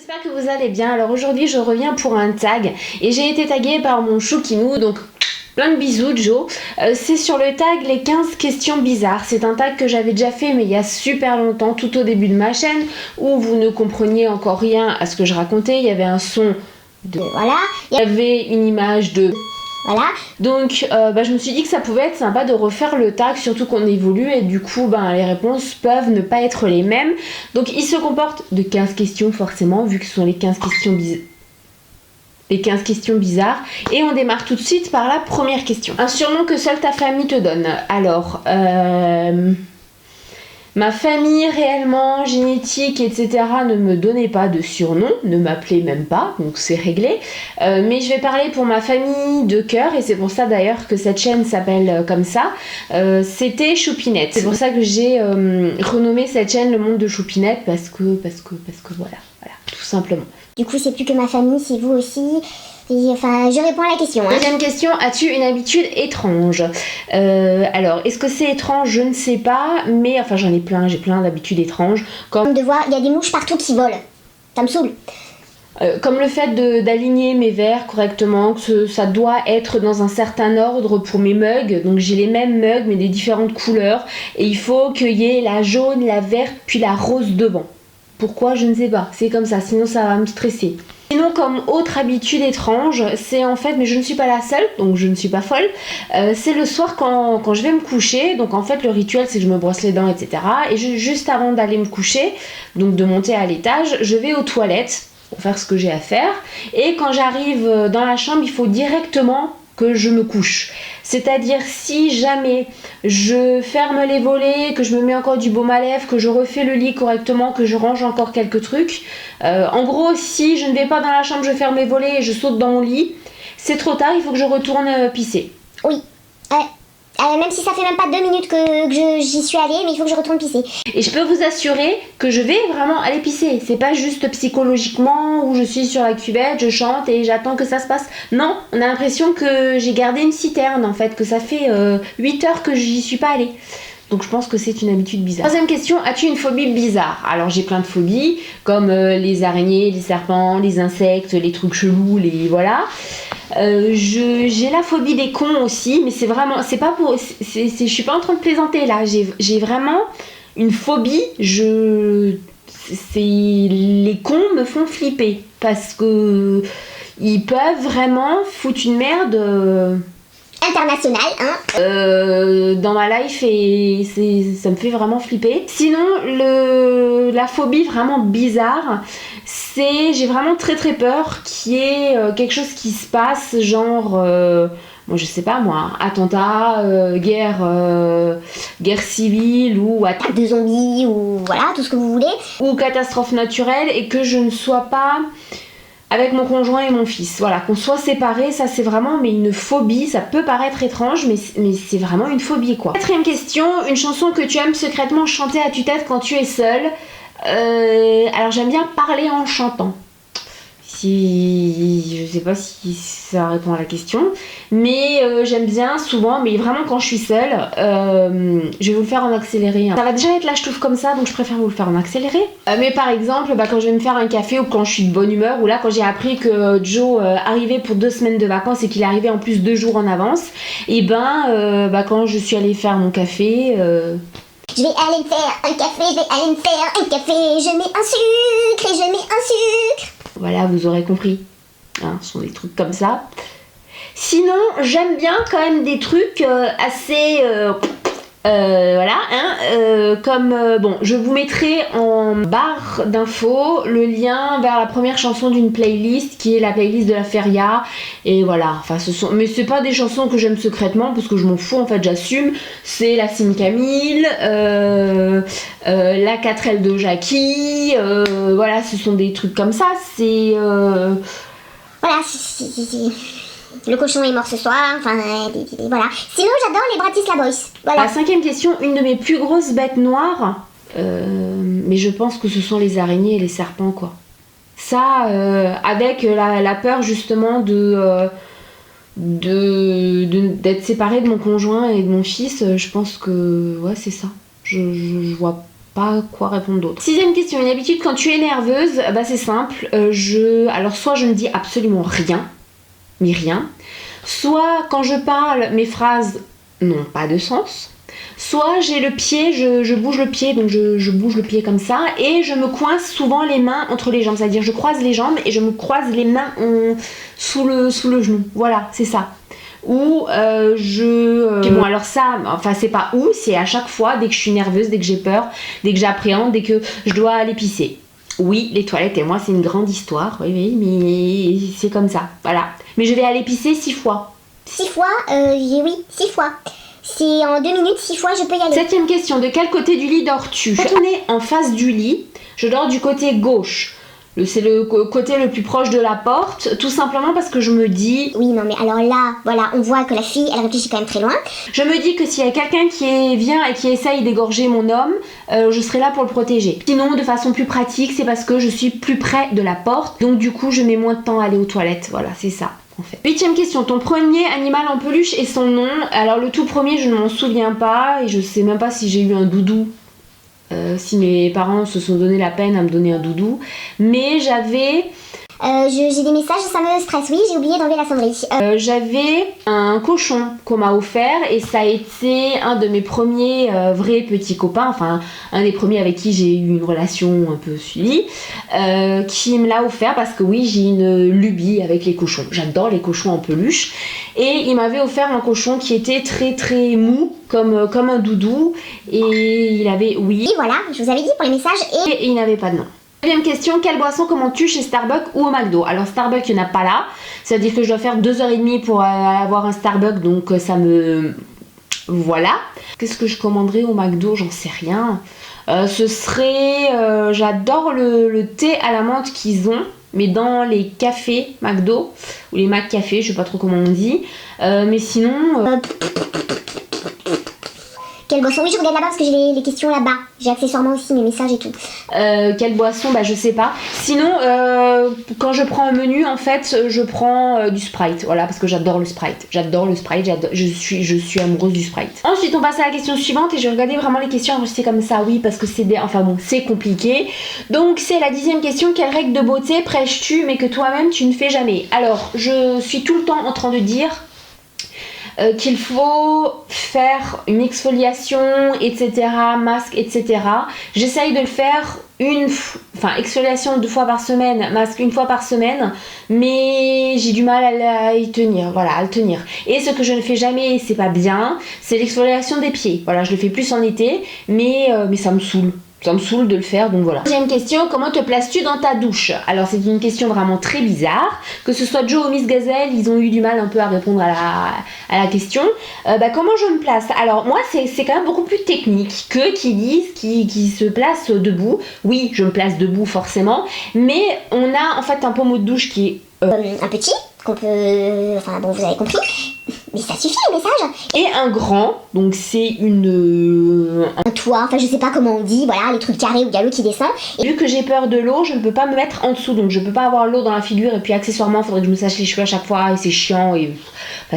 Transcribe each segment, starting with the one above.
j'espère que vous allez bien. Alors aujourd'hui je reviens pour un tag et j'ai été taguée par mon choukinou, donc plein de bisous Joe. C'est sur le tag les 15 questions bizarres. C'est un tag que j'avais déjà fait mais il y a super longtemps, tout au début de ma chaîne, où vous ne compreniez encore rien à ce que je racontais. Il y avait un son de voilà, il y avait une image de voilà, donc je me suis dit que ça pouvait être sympa de refaire le tag, surtout qu'on évolue et du coup les réponses peuvent ne pas être les mêmes. Donc il se comporte de 15 questions forcément, vu que ce sont les 15 questions bizarres. Et on démarre tout de suite par la première question. Un surnom que seule ta famille te donne. Alors, ma famille réellement, génétique, etc. ne me donnait pas de surnom, ne m'appelait même pas, donc c'est réglé. Mais je vais parler pour ma famille de cœur, et c'est pour ça d'ailleurs que cette chaîne s'appelle comme ça. C'était Choupinette. C'est pour ça que j'ai renommé cette chaîne Le Monde de Choupinette, parce que voilà, tout simplement. Du coup, c'est plus que ma famille, c'est vous aussi. Et, enfin, je réponds à la question. Hein. Deuxième question, as-tu une habitude étrange? Alors, est-ce que c'est étrange? Je ne sais pas, mais enfin j'en ai plein, j'ai plein d'habitudes étranges. Comme de voir, il y a des mouches partout qui volent. Ça me saoule. Comme le fait d'aligner mes verres correctement, que ça doit être dans un certain ordre pour mes mugs. Donc j'ai les mêmes mugs mais des différentes couleurs. Et il faut qu'il y ait la jaune, la verte, puis la rose devant. Pourquoi? Je ne sais pas. C'est comme ça, sinon ça va me stresser. Sinon, comme autre habitude étrange, c'est en fait, mais je ne suis pas la seule, donc je ne suis pas folle, c'est le soir quand je vais me coucher. Donc en fait le rituel c'est que je me brosse les dents, etc. Et juste avant d'aller me coucher, donc de monter à l'étage, je vais aux toilettes pour faire ce que j'ai à faire. Et quand j'arrive dans la chambre, il faut directement que je me couche. C'est-à-dire si jamais je ferme les volets, que je me mets encore du baume à lèvres, que je refais le lit correctement, que je range encore quelques trucs. En gros, si je ne vais pas dans la chambre, je ferme les volets et je saute dans mon lit, c'est trop tard, il faut que je retourne pisser. Oui. Même si ça fait même pas 2 minutes que j'y suis allée, mais il faut que je retourne pisser. Et je peux vous assurer que je vais vraiment aller pisser. C'est pas juste psychologiquement où je suis sur la cuvette, je chante et j'attends que ça se passe. Non, on a l'impression que j'ai gardé une citerne en fait, que ça fait 8 heures que j'y suis pas allée. Donc je pense que c'est une habitude bizarre. Troisième question, as-tu une phobie bizarre? Alors j'ai plein de phobies, comme les araignées, les serpents, les insectes, les trucs chelous, les voilà. J'ai la phobie des cons aussi, mais c'est vraiment, c'est pas pour, je suis pas en train de plaisanter là. J'ai vraiment une phobie. Les cons me font flipper parce que ils peuvent vraiment foutre une merde. International, hein. Dans ma life et ça me fait vraiment flipper. Sinon, la phobie vraiment bizarre, c'est j'ai vraiment très peur qu'il y ait quelque chose qui se passe, genre moi je sais pas moi, attentat, guerre civile ou attaque de zombies ou voilà, tout ce que vous voulez. Ou catastrophe naturelle et que je ne sois pas avec mon conjoint et mon fils, voilà, qu'on soit séparés, ça c'est vraiment une phobie. Ça peut paraître étrange, mais c'est vraiment une phobie quoi. Quatrième question, une chanson que tu aimes secrètement chanter à tue-tête quand tu es seule. Alors j'aime bien parler en chantant. Je sais pas si ça répond à la question, mais j'aime bien souvent, mais vraiment quand je suis seule, je vais vous le faire en accéléré. Hein. Ça va déjà être la ch'touffe comme ça, donc je préfère vous le faire en accéléré. Mais par exemple, quand je vais me faire un café ou quand je suis de bonne humeur, ou là quand j'ai appris que Joe arrivait pour 2 semaines de vacances et qu'il arrivait en plus 2 jours en avance, et quand je suis allée faire mon café... Je vais aller me faire un café, je mets un sucre et je mets un sucre. Voilà, vous aurez compris. Hein, ce sont des trucs comme ça. Sinon, j'aime bien quand même des trucs assez... je vous mettrai en barre d'infos le lien vers la première chanson d'une playlist qui est la playlist de la Feria. Et voilà, enfin mais c'est pas des chansons que j'aime secrètement parce que je m'en fous, en fait j'assume. C'est la Cine Camille, la 4L de Jackie, voilà, ce sont des trucs comme ça. C'est... Voilà, le cochon est mort ce soir, enfin voilà. Sinon j'adore les Bratislava Boys. Voilà. La 5e question, une de mes plus grosses bêtes noires, mais je pense que ce sont les araignées et les serpents quoi. Ça, avec la peur justement d'être séparée de mon conjoint et de mon fils, je pense que ouais c'est ça. Je vois pas quoi répondre d'autre. 6e question, une habitude quand tu es nerveuse, bah c'est simple, alors soit je ne dis absolument rien, mais rien, soit quand je parle, mes phrases n'ont pas de sens, soit j'ai le pied, je bouge le pied, donc je bouge le pied comme ça, et je me coince souvent les mains entre les jambes, c'est-à-dire je croise les jambes et je me croise les mains sous le genou, voilà, c'est ça. Ou bon alors ça, enfin c'est pas où, c'est à chaque fois, dès que je suis nerveuse, dès que j'ai peur, dès que j'appréhende, dès que je dois aller pisser. Oui, les toilettes et moi c'est une grande histoire, oui, mais c'est comme ça, voilà. Mais je vais aller pisser 6 fois. 6 fois, oui, 6 fois. C'est en 2 minutes, 6 fois je peux y aller. 7e question, de quel côté du lit dors-tu? Quand on est en face du lit, je dors du côté gauche. C'est le côté le plus proche de la porte, tout simplement parce que je me dis... Oui, non mais alors là, voilà, on voit que la fille, elle réfléchit quand même très loin. Je me dis que s'il y a quelqu'un qui vient et qui essaye d'égorger mon homme, je serai là pour le protéger. Sinon, de façon plus pratique, c'est parce que je suis plus près de la porte, donc du coup, je mets moins de temps à aller aux toilettes. Voilà, c'est ça. En fait. 8e question, ton premier animal en peluche et son nom. Alors le tout premier, je ne m'en souviens pas et je sais même pas si j'ai eu un doudou. Si mes parents se sont donné la peine à me donner un doudou, mais j'avais... j'ai des messages, ça me stresse, oui, j'ai oublié d'enlever la sonnerie. J'avais un cochon qu'on m'a offert et ça a été un de mes premiers vrais petits copains, enfin un des premiers avec qui j'ai eu une relation un peu suivie, qui me l'a offert parce que oui, j'ai une lubie avec les cochons. J'adore les cochons en peluche et il m'avait offert un cochon qui était très très mou, comme un doudou, et il avait, oui... Et voilà, je vous avais dit pour les messages et il n'avait pas de nom. 9e question, quelle boisson commandes-tu chez Starbucks ou au McDo? Alors Starbucks, il n'y en a pas là, c'est-à-dire que je dois faire 2h30 pour avoir un Starbucks, donc ça me... Voilà. Qu'est-ce que je commanderais au McDo? J'en sais rien. Ce serait... j'adore le thé à la menthe qu'ils ont, mais dans les cafés McDo, ou les McCafés, je sais pas trop comment on dit. Mais sinon... Quelle boisson? Oui, je regarde là-bas parce que j'ai les questions là-bas. J'ai accessoirement aussi mes messages et tout. Quelle boisson? Bah je sais pas. Sinon, quand je prends un menu, en fait, je prends du Sprite. Voilà, parce que j'adore le Sprite. Je suis amoureuse du Sprite. Ensuite, on passe à la question suivante et je vais regarder vraiment les questions enregistrées comme ça, oui, parce que enfin bon, c'est compliqué. Donc, c'est la 10e question. Quelle règle de beauté prêches-tu, mais que toi-même, tu ne fais jamais? Alors, je suis tout le temps en train de dire... qu'il faut faire une exfoliation, etc., masque, etc. J'essaye de le faire exfoliation 2 fois par semaine, masque 1 fois par semaine, mais j'ai du mal à y tenir, voilà, à le tenir. Et ce que je ne fais jamais, c'est pas bien, c'est l'exfoliation des pieds. Voilà, je le fais plus en été, mais ça me saoule. Ça me saoule de le faire, donc voilà. Deuxième question, comment te places-tu dans ta douche? Alors c'est une question vraiment très bizarre. Que ce soit Joe ou Miss Gazelle, ils ont eu du mal un peu à répondre à la question. Comment je me place? Alors moi c'est quand même beaucoup plus technique que qui disent qui se placent debout. Oui, je me place debout forcément, mais on a en fait un pommeau de douche qui est... un petit, qu'on peut... Enfin bon, vous avez compris. Mais ça suffit le message. Et un grand, donc c'est un toit, enfin je sais pas comment on dit, voilà, les trucs carrés où il y a l'eau qui descend. Et vu que j'ai peur de l'eau, je ne peux pas me mettre en dessous, donc je peux pas avoir l'eau dans la figure et puis accessoirement il faudrait que je me sèche les cheveux à chaque fois et c'est chiant et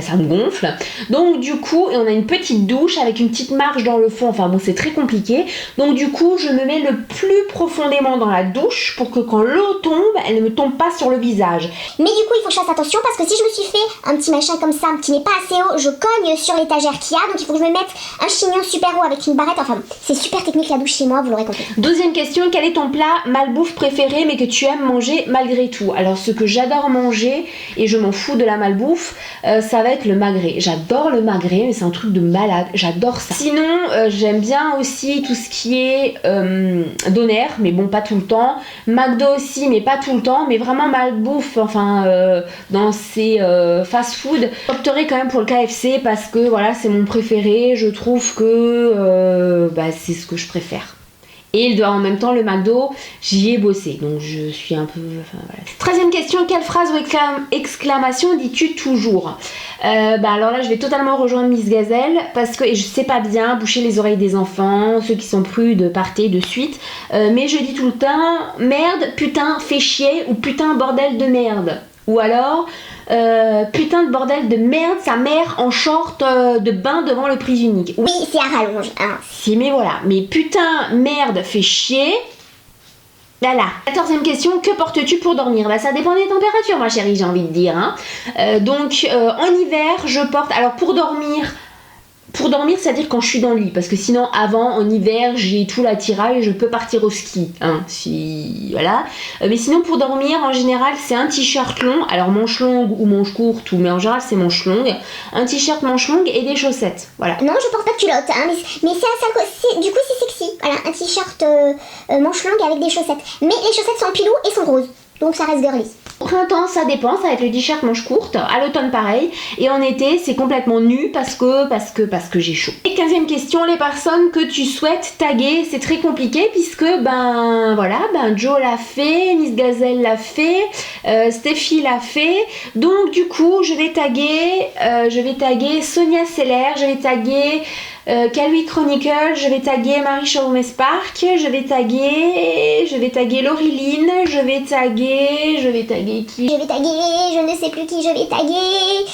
ça me gonfle. Donc du coup, et on a une petite douche avec une petite marche dans le fond, enfin bon c'est très compliqué. Donc du coup, je me mets le plus profondément dans la douche pour que quand l'eau tombe, elle ne me tombe pas sur le visage. Mais du coup, il faut que je fasse attention parce que si je me suis fait un petit machin comme ça, qui n'est pas assez haut, je cogne sur l'étagère qu'il y a, donc il faut que je me mette un chignon super haut avec une barrette, enfin c'est super technique la douche chez moi, vous l'aurez compris. 12e question, quel est ton plat malbouffe préféré mais que tu aimes manger malgré tout? Alors ce que j'adore manger, et je m'en fous de la malbouffe, ça va être le magret. J'adore le magret, mais c'est un truc de malade, j'adore ça. Sinon, j'aime bien aussi tout ce qui est doner, mais bon pas tout le temps. McDo aussi, mais pas tout le temps, mais vraiment malbouffe, enfin dans ces fast-food. J'opterai quand même pour le KFC parce que voilà, c'est mon préféré, je trouve que c'est ce que je préfère. Et en même temps, le McDo, j'y ai bossé, donc je suis un peu... Voilà. 13e question, quelle phrase ou exclamation dis-tu toujours? Alors là, je vais totalement rejoindre Miss Gazelle, parce que, et je sais pas bien, boucher les oreilles des enfants, ceux qui sont prudes, partez de suite, mais je dis tout le temps, merde, putain, fais chier, ou putain, bordel de merde. Ou alors, putain de bordel de merde, sa mère en short de bain devant le prise unique. Oui, c'est à rallonge. Hein. Si, mais voilà. Mais putain, merde, fait chier. Voilà. 14e question, que portes-tu pour dormir? Bah ça dépend des températures, ma chérie, j'ai envie de dire. Hein. Donc, en hiver, je porte... Alors, pour dormir, c'est-à-dire quand je suis dans le lit, parce que sinon, avant, en hiver, j'ai tout l'attirail, je peux partir au ski, hein, si... Voilà. Mais sinon, pour dormir, en général, c'est un t-shirt long, alors manche longue ou manche courte, mais en général, c'est manche longue, un t-shirt manche longue et des chaussettes, voilà. Non, je porte pas de culotte, hein, mais c'est du coup, c'est sexy. Voilà, un t-shirt manche longue avec des chaussettes. Mais les chaussettes sont en pilou et sont roses, donc ça reste girly. Au printemps, ça dépend, ça va être le t-shirt manche courte, à l'automne pareil, et en été, c'est complètement nu parce que j'ai chaud. Et 15e question, les personnes que tu souhaites taguer, c'est très compliqué puisque, Joe l'a fait, Miss Gazelle l'a fait, Steffi l'a fait, donc du coup, je vais taguer Sonia Seller, je vais taguer Calui Chronicle, je vais taguer Marie Chaumet Spark, je vais taguer Laureline, je vais taguer qui? Je vais taguer, je ne sais plus qui je vais taguer.